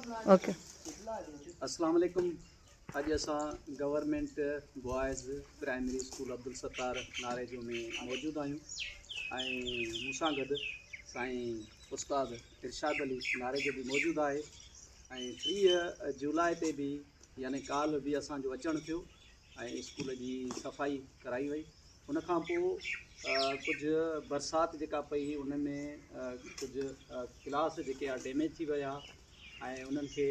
Okay. अस्सलाम वालेकुम। अॼु असां government boys primary school Abdul Sattar Narejo में मौजूदु आहियूं ऐं मूंसां गॾु साईं उस्ताद इरशाद अली नारेजो बि मौजूदु आहे ऐं 30 जुलाई ते बि यानी काल्ह बि असांजो अचणु थियो ऐं स्कूल जी सफ़ाई कराई वई। उन खां पोइ कुझु बरसाति जेका पई उन में कुझु क्लास जेके आहे डैमेज थी विया ऐं उन्हनि खे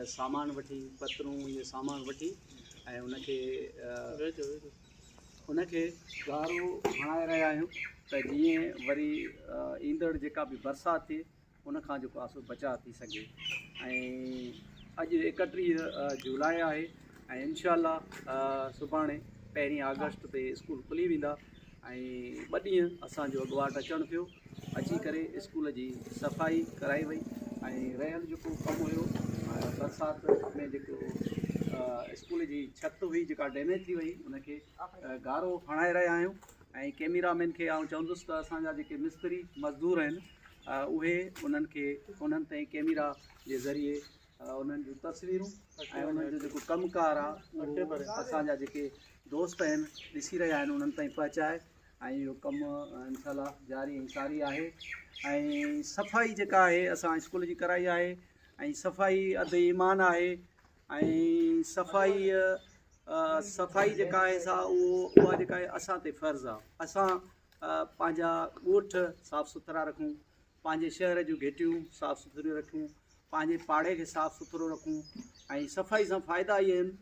सामान वठी पतरूं इहे सामान वठी ऐं उनखे गारो हणाए रहिया आहियूं त जीअं वरी ईंदड़ जेका बि बरसाति थिए उन खां जेको आहे सो बचाव थी सघे। ऐं अॼु 31 जुलाई आहे ऐं इंशाअल्लाह सुभाणे 1 अगस्त ते स्कूल खुली वेंदा ऐं 2 ॾींहं असांजो अॻुवाट अचणु थियो। अची करे स्कूल जी सफ़ाई कराई वई ऐं रहियल जेको कमु हुयो बरसाति में जेको स्कूल जी छत हुई जेका डैमेज थी वई उनखे गारो हणाए रहिया आहियूं ऐं कैमरामैन खे आउं चवंदुसि त असांजा जेके मिस्त्री मज़दूर आहिनि उहे उन्हनि ताईं कैमरा जे ज़रिए उन्हनि जूं तस्वीरूं ऐं उन्हनि जो जेको कमुकारु आहे उहो असांजा जेके दोस्त आहिनि ॾिसी रहिया आहिनि उन्हनि ताईं पहुचाए ऐं इहो कमु इंशाअल्लाह जारी ऐं सारी आहे। ऐं सफ़ाई जेका आहे असां स्कूल जी कराई आहे ऐं सफ़ाई अधु ईमान आहे ऐं सफ़ाई जेका आहे सा उहा जेका आहे असां ते फ़र्ज़ु आहे। असां पंहिंजा ॻोठ साफ़ु सुथरा रखूं, पंहिंजे शहर जूं घिटियूं साफ़ु सुथरियूं रखूं, पंहिंजे पाड़े खे साफ़ु सुथरो रखूं ऐं सफ़ाई सां फ़ाइदा इहे आहिनि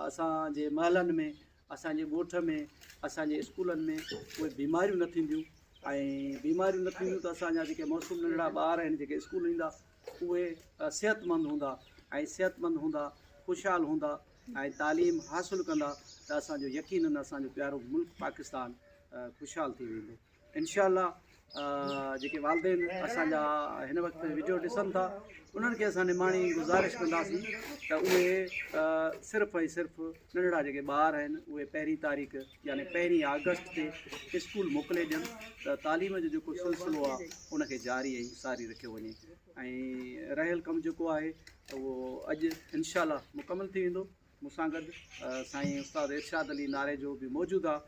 असांजे महलनि में, असांजे ॻोठ में, असांजे स्कूलनि में उहे बीमारियूं न थींदियूं ऐं बीमारियूं न थींदियूं त असांजा जेके मासूम नंढड़ा ॿार आहिनि जेके स्कूल ईंदा उहे सिहतमंद हूंदा ऐं सिहतमंद हूंदा, ख़ुशहाल हूंदा ऐं तालीम हासिलु कंदा त असांजो यकीनन असांजो प्यारो मुल्क पाकिस्तान ख़ुशहाल थी वेंदो इंशाअल्लाह। जेके वालदेन असांजा हिन वक़्तु वीडियो ॾिसनि था उन्हनि खे असां निमाणी गुज़ारिश कंदासीं त उहे सिर्फ़ु ऐं सिर्फ़ु नंढड़ा जेके ॿार आहिनि उहे 1 तारीख़ यानी 1 अगस्त ते स्कूल मोकिले ॾियनि त तालीम जो जेको सिलसिलो आहे उनखे जारी ऐं सारी रखियो वञे ऐं रहियल कमु जेको आहे उहो अॼु इंशाअल्लाह मुकमल थी वेंदो। मूंसां गॾु साईं उस्ताद इरशाद अली नारेजो बि मौजूदु आहे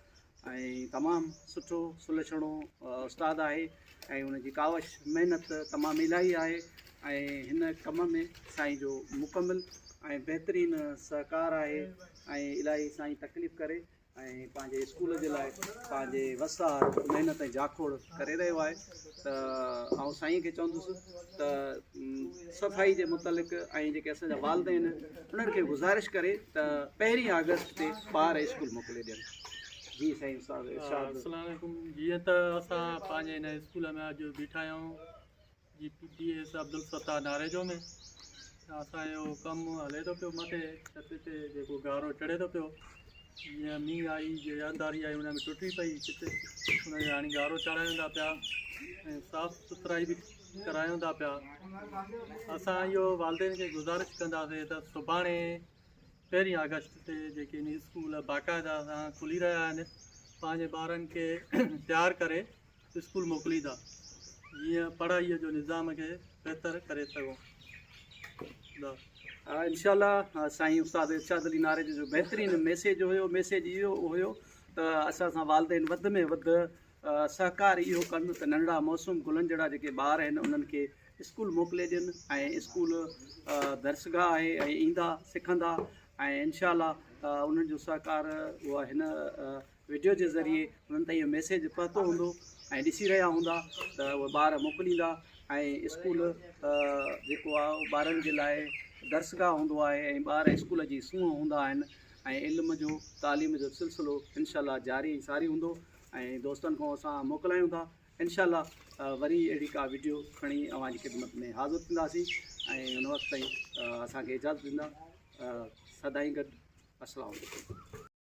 ऐं तमामु सुठो सुलछणो उस्ताद आहे ऐं उनजी कावश महिनत तमामु इलाही आहे ऐं हिन कम में साईं जो मुकमिल ऐं बहितरीनु सहकार आहे ऐं इलाही साईं तकलीफ़ करे ऐं पंहिंजे स्कूल जे लाइ पंहिंजे वसार महिनत ऐं जाखोड़ करे रहियो आहे। त आउं साईं खे चवंदुसि त सफ़ाई जे मुतलिक़ ऐं जेके असांजा वालदेन उन्हनि खे गुज़ारिश करे त 1 अगस्त ते ॿार स्कूल मोकिले ॾियनि। जी साईं उस्ताद इरशाद। अस्सलाम वालेकुम। जीअं त असां पंहिंजे हिन स्कूल में अॼु बीठा आहियूं GPPS अब्दुल सत्तार नारेजो में असांजो कमु हले थो पियो मथे छत ते जेको गारो चढ़े थो पियो जीअं मींहुं आई जे याददारी आई हुन में टुटी पई छित हुनखे हाणे गारो चढ़ायूं था पिया ऐं साफ़ु सुथराई बि करायूं था पिया। असां इहो वालदेन खे गुज़ारिश कंदासीं त सुभाणे 1 अगस्त ते जेके इन स्कूल बाक़ाइदा सां खुली रहिया आहिनि पंहिंजे ॿारनि खे तयारु करे स्कूल मोकिलींदा जीअं पढ़ाईअ जो निज़ाम खे बहितर करे सघूं। इंशाअल्लाह साईं उस्ताद इरशाद अली नारेजो जो बहितरीनु मैसेज इहो हुयो त असां सां वालदेन वधि में वधि सहकार इहो कनि त नंढड़ा मौसूम गुलनि जेके ॿार आहिनि उन्हनि खे स्कूल मोकिले ॾियनि ऐं स्कूल दर्सगाह आहे ऐं ईंदा सिखंदा ऐं इंशाअल्लाह उन्हनि जो सहकार उहा हिन वीडियो जे ज़रिए उन्हनि ताईं इहो मैसेज पहुतो हूंदो ऐं ॾिसी रहिया हूंदा त उहे ॿार मोकिलींदा ऐं स्कूल जेको आहे ॿारनि जे लाइ दर्सगाह हूंदो आहे ऐं ॿार स्कूल जी सूंहं हूंदा आहिनि ऐं इल्म जो तालीम जो सिलसिलो इंशाअल्लाह जारी ऐं सारी हूंदो ऐं दोस्तनि खां असां मोकिलायूं था इंशाअल्लाह वरी अहिड़ी का वीडियो खणी अव्हांजी ख़िदमत में हाज़िर थींदासीं ऐं हुन वक़्तु ताईं असांखे इजाज़त ॾींदा सदाईं गॾु। अस्सलामु अलैकुम।